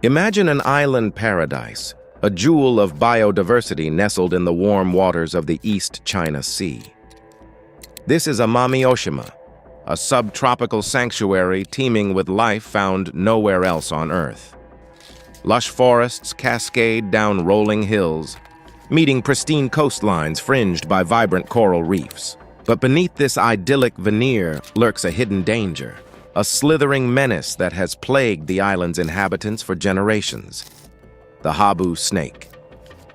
Imagine an island paradise, a jewel of biodiversity nestled in the warm waters of the East China Sea. This is Amami Oshima, a subtropical sanctuary teeming with life found nowhere else on Earth. Lush forests cascade down rolling hills, meeting pristine coastlines fringed by vibrant coral reefs. But beneath this idyllic veneer lurks a hidden danger, a slithering menace that has plagued the island's inhabitants for generations. The habu snake.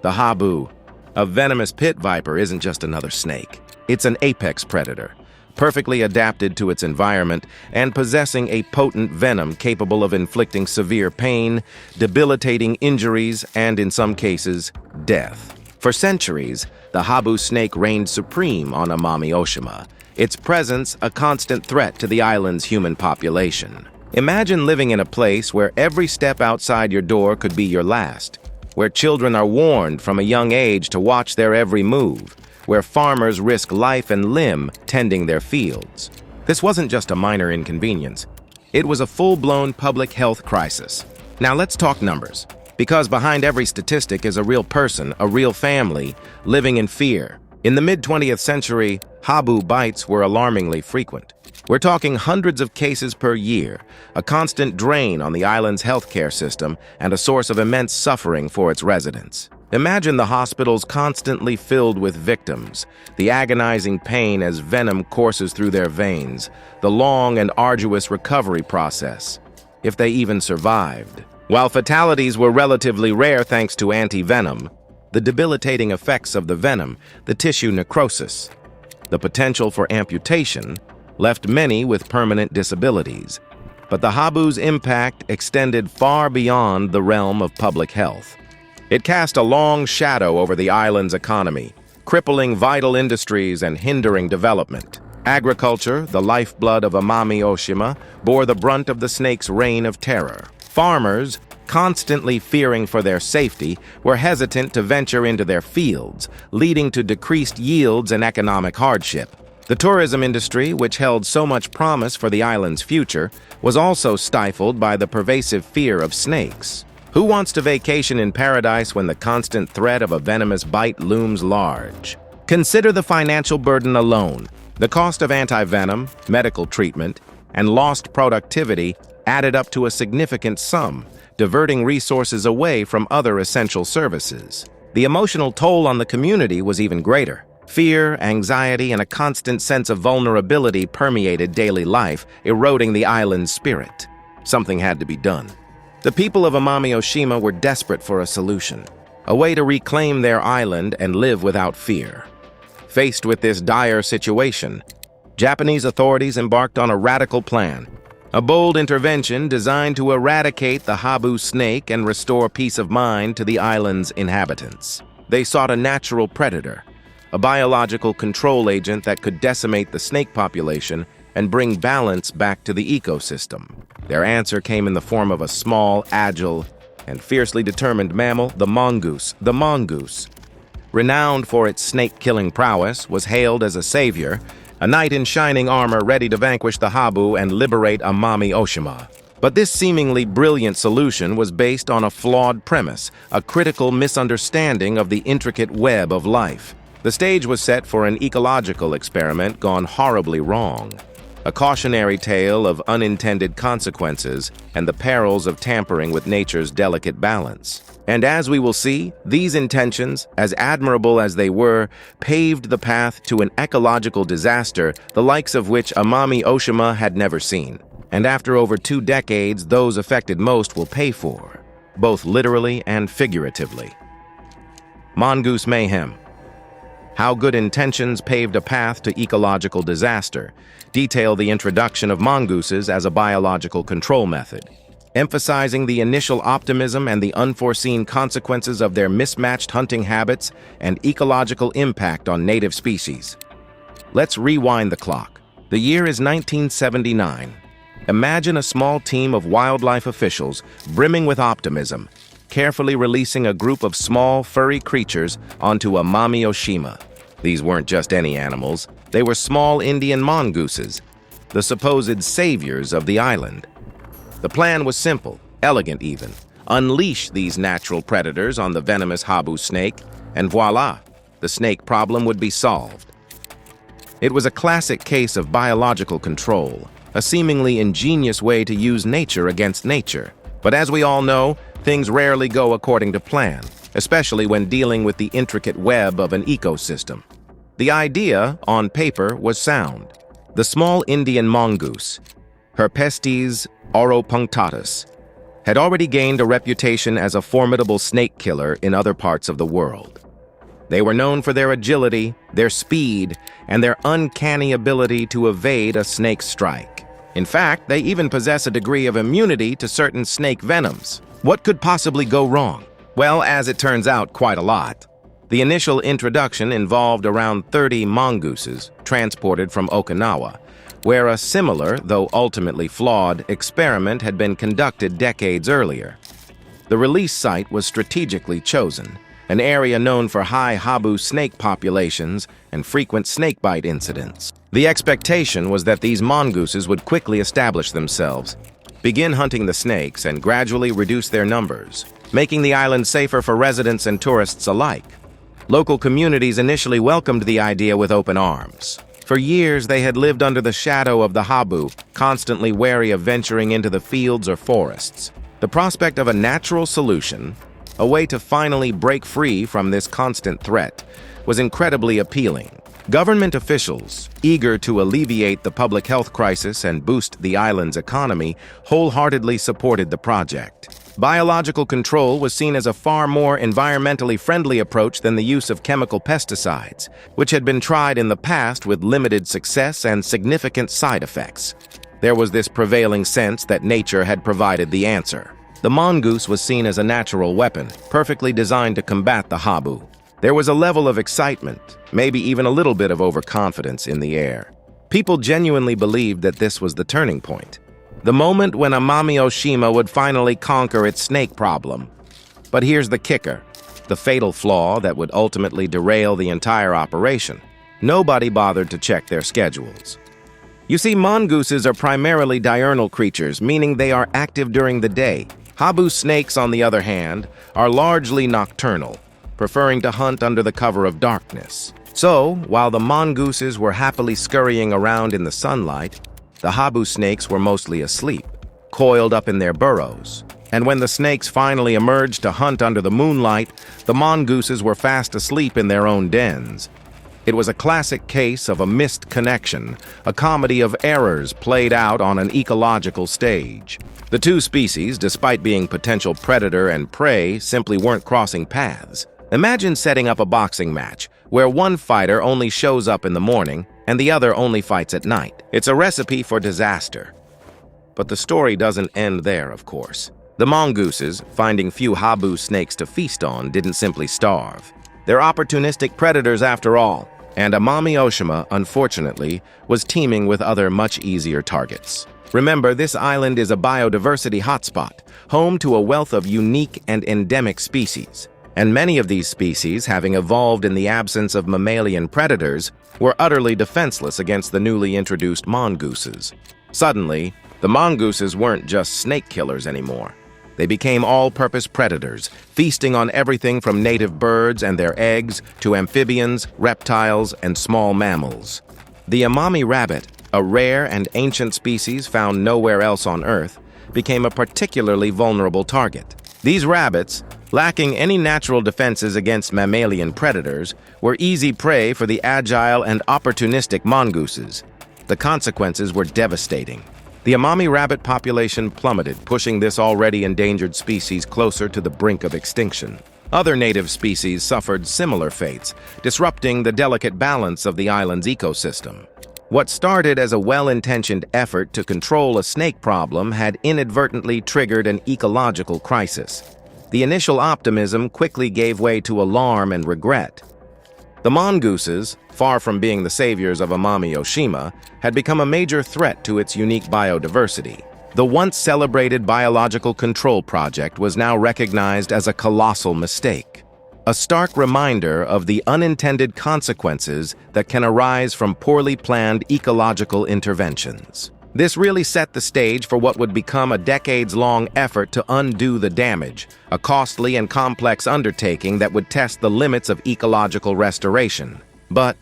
The habu, a venomous pit viper, isn't just another snake. It's an apex predator, perfectly adapted to its environment and possessing a potent venom capable of inflicting severe pain, debilitating injuries, and in some cases, death. For centuries, the habu snake reigned supreme on Amami Oshima, its presence a constant threat to the island's human population. Imagine living in a place where every step outside your door could be your last, where children are warned from a young age to watch their every move, where farmers risk life and limb tending their fields. This wasn't just a minor inconvenience. It was a full-blown public health crisis. Now let's talk numbers, because behind every statistic is a real person, a real family, living in fear. In the mid-20th century, habu bites were alarmingly frequent. We're talking hundreds of cases per year, a constant drain on the island's healthcare system and a source of immense suffering for its residents. Imagine the hospitals constantly filled with victims, the agonizing pain as venom courses through their veins, the long and arduous recovery process, if they even survived. While fatalities were relatively rare thanks to anti-venom, the debilitating effects of the venom, the tissue necrosis, the potential for amputation, left many with permanent disabilities. But the habu's impact extended far beyond the realm of public health. It cast a long shadow over the island's economy, crippling vital industries and hindering development. Agriculture, the lifeblood of Amami Oshima, bore the brunt of the snake's reign of terror. Farmers, constantly fearing for their safety, were hesitant to venture into their fields, leading to decreased yields and economic hardship. The tourism industry, which held so much promise for the island's future, was also stifled by the pervasive fear of snakes. Who wants to vacation in paradise when the constant threat of a venomous bite looms large? Consider the financial burden alone. The cost of anti-venom, medical treatment, and lost productivity added up to a significant sum, diverting resources away from other essential services. The emotional toll on the community was even greater. Fear, anxiety, and a constant sense of vulnerability permeated daily life, eroding the island's spirit. Something had to be done. The people of Amami Oshima were desperate for a solution, a way to reclaim their island and live without fear. Faced with this dire situation, Japanese authorities embarked on a radical plan, a bold intervention designed to eradicate the habu snake and restore peace of mind to the island's inhabitants. They sought a natural predator, a biological control agent that could decimate the snake population and bring balance back to the ecosystem. Their answer came in the form of a small, agile, and fiercely determined mammal, the mongoose. The mongoose, renowned for its snake-killing prowess, was hailed as a savior, a knight in shining armor ready to vanquish the habu and liberate Amami Oshima. But this seemingly brilliant solution was based on a flawed premise, a critical misunderstanding of the intricate web of life. The stage was set for an ecological experiment gone horribly wrong, a cautionary tale of unintended consequences and the perils of tampering with nature's delicate balance. And as we will see, these intentions, as admirable as they were, paved the path to an ecological disaster the likes of which Amami Oshima had never seen. And after over 2 decades, those affected most will pay for, both literally and figuratively. Mongoose mayhem. How good intentions paved a path to ecological disaster, detail the introduction of mongooses as a biological control method, emphasizing the initial optimism and the unforeseen consequences of their mismatched hunting habits and ecological impact on native species. Let's rewind the clock. The year is 1979. Imagine a small team of wildlife officials brimming with optimism, carefully releasing a group of small, furry creatures onto Amami Oshima. These weren't just any animals. They were small Indian mongooses, the supposed saviors of the island. The plan was simple, elegant even. Unleash these natural predators on the venomous habu snake, and voila, the snake problem would be solved. It was a classic case of biological control, a seemingly ingenious way to use nature against nature. But as we all know, things rarely go according to plan, especially when dealing with the intricate web of an ecosystem. The idea, on paper, was sound. The small Indian mongoose, Herpestes auropunctatus, had already gained a reputation as a formidable snake killer in other parts of the world. They were known for their agility, their speed, and their uncanny ability to evade a snake's strike. In fact, they even possess a degree of immunity to certain snake venoms. What could possibly go wrong? Well, as it turns out, quite a lot. The initial introduction involved around 30 mongooses transported from Okinawa, where a similar, though ultimately flawed, experiment had been conducted decades earlier. The release site was strategically chosen, an area known for high habu snake populations and frequent snakebite incidents. The expectation was that these mongooses would quickly establish themselves, begin hunting the snakes, and gradually reduce their numbers, making the island safer for residents and tourists alike. Local communities initially welcomed the idea with open arms. For years, they had lived under the shadow of the habu, constantly wary of venturing into the fields or forests. The prospect of a natural solution, a way to finally break free from this constant threat, was incredibly appealing. Government officials, eager to alleviate the public health crisis and boost the island's economy, wholeheartedly supported the project. Biological control was seen as a far more environmentally friendly approach than the use of chemical pesticides, which had been tried in the past with limited success and significant side effects. There was this prevailing sense that nature had provided the answer. The mongoose was seen as a natural weapon, perfectly designed to combat the habu. There was a level of excitement, maybe even a little bit of overconfidence in the air. People genuinely believed that this was the turning point, the moment when Amami Oshima would finally conquer its snake problem. But here's the kicker, the fatal flaw that would ultimately derail the entire operation. Nobody bothered to check their schedules. You see, mongooses are primarily diurnal creatures, meaning they are active during the day. Habu snakes, on the other hand, are largely nocturnal, preferring to hunt under the cover of darkness. So, while the mongooses were happily scurrying around in the sunlight, the habu snakes were mostly asleep, coiled up in their burrows. And when the snakes finally emerged to hunt under the moonlight, the mongooses were fast asleep in their own dens. It was a classic case of a missed connection, a comedy of errors played out on an ecological stage. The two species, despite being potential predator and prey, simply weren't crossing paths. Imagine setting up a boxing match where one fighter only shows up in the morning and the other only fights at night. It's a recipe for disaster. But the story doesn't end there, of course. The mongooses, finding few habu snakes to feast on, didn't simply starve. They're opportunistic predators after all, and Amami Oshima, unfortunately, was teeming with other much easier targets. Remember, this island is a biodiversity hotspot, home to a wealth of unique and endemic species. And many of these species, having evolved in the absence of mammalian predators, were utterly defenseless against the newly introduced mongooses. Suddenly, the mongooses weren't just snake killers anymore. They became all-purpose predators, feasting on everything from native birds and their eggs to amphibians, reptiles, and small mammals. The Amami rabbit, a rare and ancient species found nowhere else on Earth, became a particularly vulnerable target. These rabbits, lacking any natural defenses against mammalian predators, were easy prey for the agile and opportunistic mongooses. The consequences were devastating. The Amami rabbit population plummeted, pushing this already endangered species closer to the brink of extinction. Other native species suffered similar fates, disrupting the delicate balance of the island's ecosystem. What started as a well-intentioned effort to control a snake problem had inadvertently triggered an ecological crisis. The initial optimism quickly gave way to alarm and regret. The mongooses, far from being the saviors of Amami Oshima, had become a major threat to its unique biodiversity. The once celebrated biological control project was now recognized as a colossal mistake, a stark reminder of the unintended consequences that can arise from poorly planned ecological interventions. This really set the stage for what would become a decades-long effort to undo the damage, a costly and complex undertaking that would test the limits of ecological restoration. But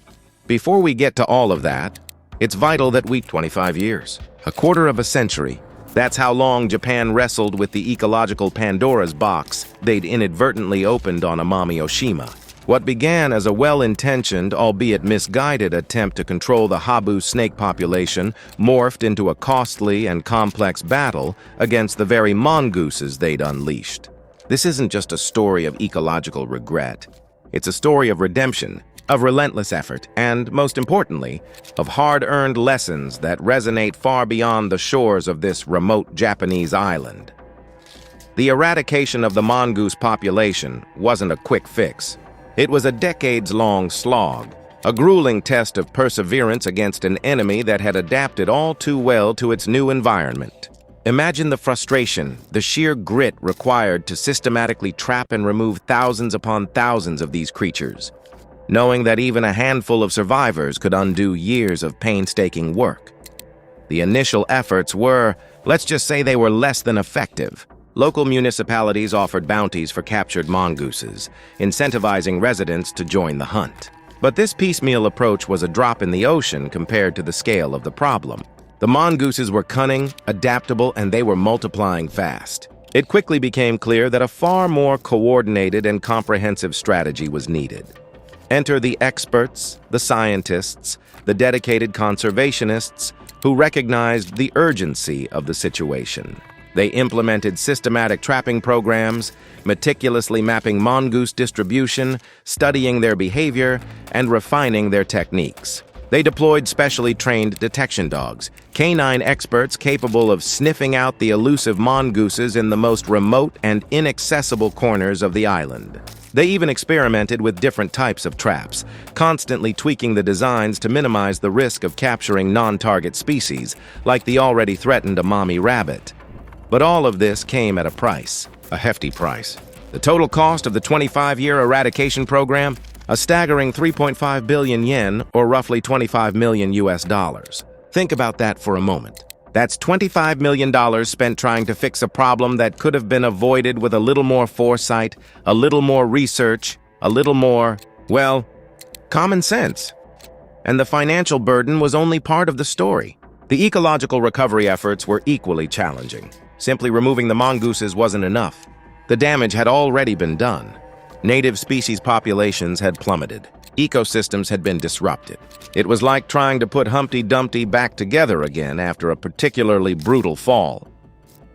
before we get to all of that, it's vital that 25 years, a quarter of a century, that's how long Japan wrestled with the ecological Pandora's box they'd inadvertently opened on Amami Oshima. What began as a well-intentioned, albeit misguided attempt to control the habu snake population morphed into a costly and complex battle against the very mongooses they'd unleashed. This isn't just a story of ecological regret. It's a story of redemption, of relentless effort, and, most importantly, of hard-earned lessons that resonate far beyond the shores of this remote Japanese island. The eradication of the mongoose population wasn't a quick fix. It was a decades-long slog, a grueling test of perseverance against an enemy that had adapted all too well to its new environment. Imagine the frustration, the sheer grit required to systematically trap and remove thousands upon thousands of these creatures, knowing that even a handful of survivors could undo years of painstaking work. The initial efforts were, let's just say they were less than effective. Local municipalities offered bounties for captured mongooses, incentivizing residents to join the hunt. But this piecemeal approach was a drop in the ocean compared to the scale of the problem. The mongooses were cunning, adaptable, and they were multiplying fast. It quickly became clear that a far more coordinated and comprehensive strategy was needed. Enter the experts, the scientists, the dedicated conservationists who recognized the urgency of the situation. They implemented systematic trapping programs, meticulously mapping mongoose distribution, studying their behavior, and refining their techniques. They deployed specially trained detection dogs, canine experts capable of sniffing out the elusive mongooses in the most remote and inaccessible corners of the island. They even experimented with different types of traps, constantly tweaking the designs to minimize the risk of capturing non-target species, like the already threatened Amami rabbit. But all of this came at a price, a hefty price. The total cost of the 25-year eradication program, a staggering 3.5 billion yen, or roughly $25 million US. Think about that for a moment. That's $25 million spent trying to fix a problem that could have been avoided with a little more foresight, a little more research, a little more, well, common sense. And the financial burden was only part of the story. The ecological recovery efforts were equally challenging. Simply removing the mongooses wasn't enough. The damage had already been done. Native species populations had plummeted. Ecosystems had been disrupted. It was like trying to put Humpty Dumpty back together again after a particularly brutal fall.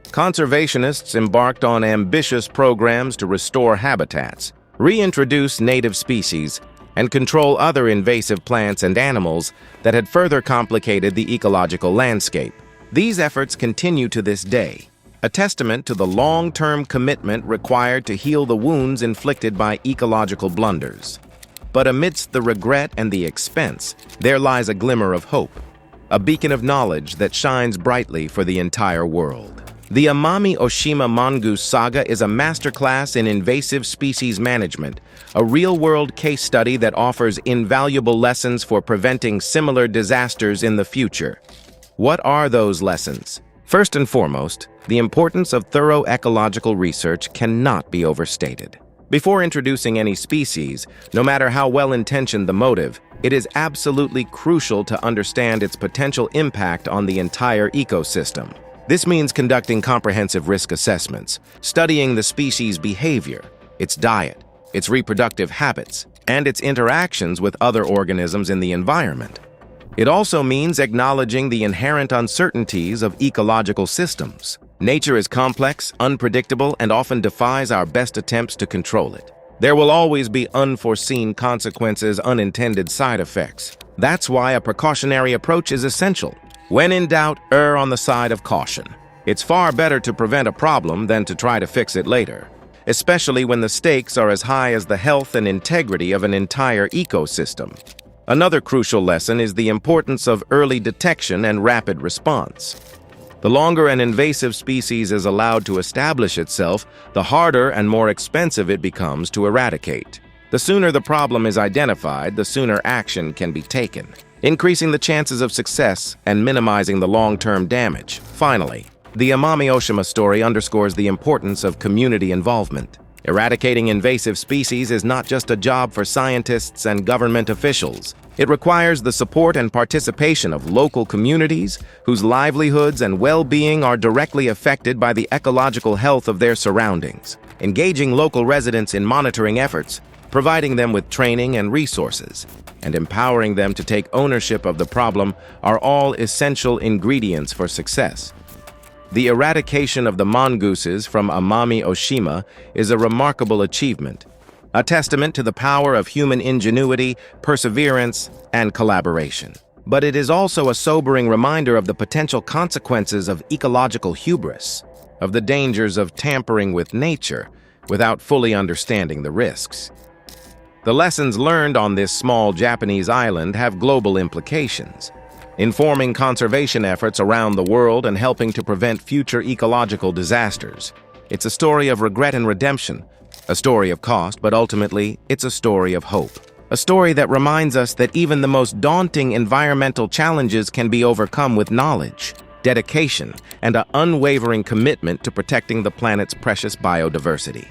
Conservationists embarked on ambitious programs to restore habitats, reintroduce native species, and control other invasive plants and animals that had further complicated the ecological landscape. These efforts continue to this day, a testament to the long-term commitment required to heal the wounds inflicted by ecological blunders. But amidst the regret and the expense, there lies a glimmer of hope, a beacon of knowledge that shines brightly for the entire world. The Amami Oshima mongoose saga is a masterclass in invasive species management, a real-world case study that offers invaluable lessons for preventing similar disasters in the future. What are those lessons? First and foremost, the importance of thorough ecological research cannot be overstated. Before introducing any species, no matter how well-intentioned the motive, it is absolutely crucial to understand its potential impact on the entire ecosystem. This means conducting comprehensive risk assessments, studying the species' behavior, its diet, its reproductive habits, and its interactions with other organisms in the environment. It also means acknowledging the inherent uncertainties of ecological systems. Nature is complex, unpredictable, and often defies our best attempts to control it. There will always be unforeseen consequences, unintended side effects. That's why a precautionary approach is essential. When in doubt, err on the side of caution. It's far better to prevent a problem than to try to fix it later, especially when the stakes are as high as the health and integrity of an entire ecosystem. Another crucial lesson is the importance of early detection and rapid response. The longer an invasive species is allowed to establish itself, the harder and more expensive it becomes to eradicate. The sooner the problem is identified, the sooner action can be taken. increasing the chances of success and minimizing the long-term damage. Finally, the Amami Oshima story underscores the importance of community involvement. Eradicating invasive species is not just a job for scientists and government officials. It requires the support and participation of local communities whose livelihoods and well-being are directly affected by the ecological health of their surroundings. Engaging local residents in monitoring efforts, providing them with training and resources, and empowering them to take ownership of the problem are all essential ingredients for success. The eradication of the mongooses from Amami Oshima is a remarkable achievement, a testament to the power of human ingenuity, perseverance, and collaboration. But it is also a sobering reminder of the potential consequences of ecological hubris, of the dangers of tampering with nature without fully understanding the risks. The lessons learned on this small Japanese island have global implications, informing conservation efforts around the world and helping to prevent future ecological disasters. It's a story of regret and redemption, a story of cost, but ultimately, it's a story of hope. A story that reminds us that even the most daunting environmental challenges can be overcome with knowledge, dedication, and an unwavering commitment to protecting the planet's precious biodiversity.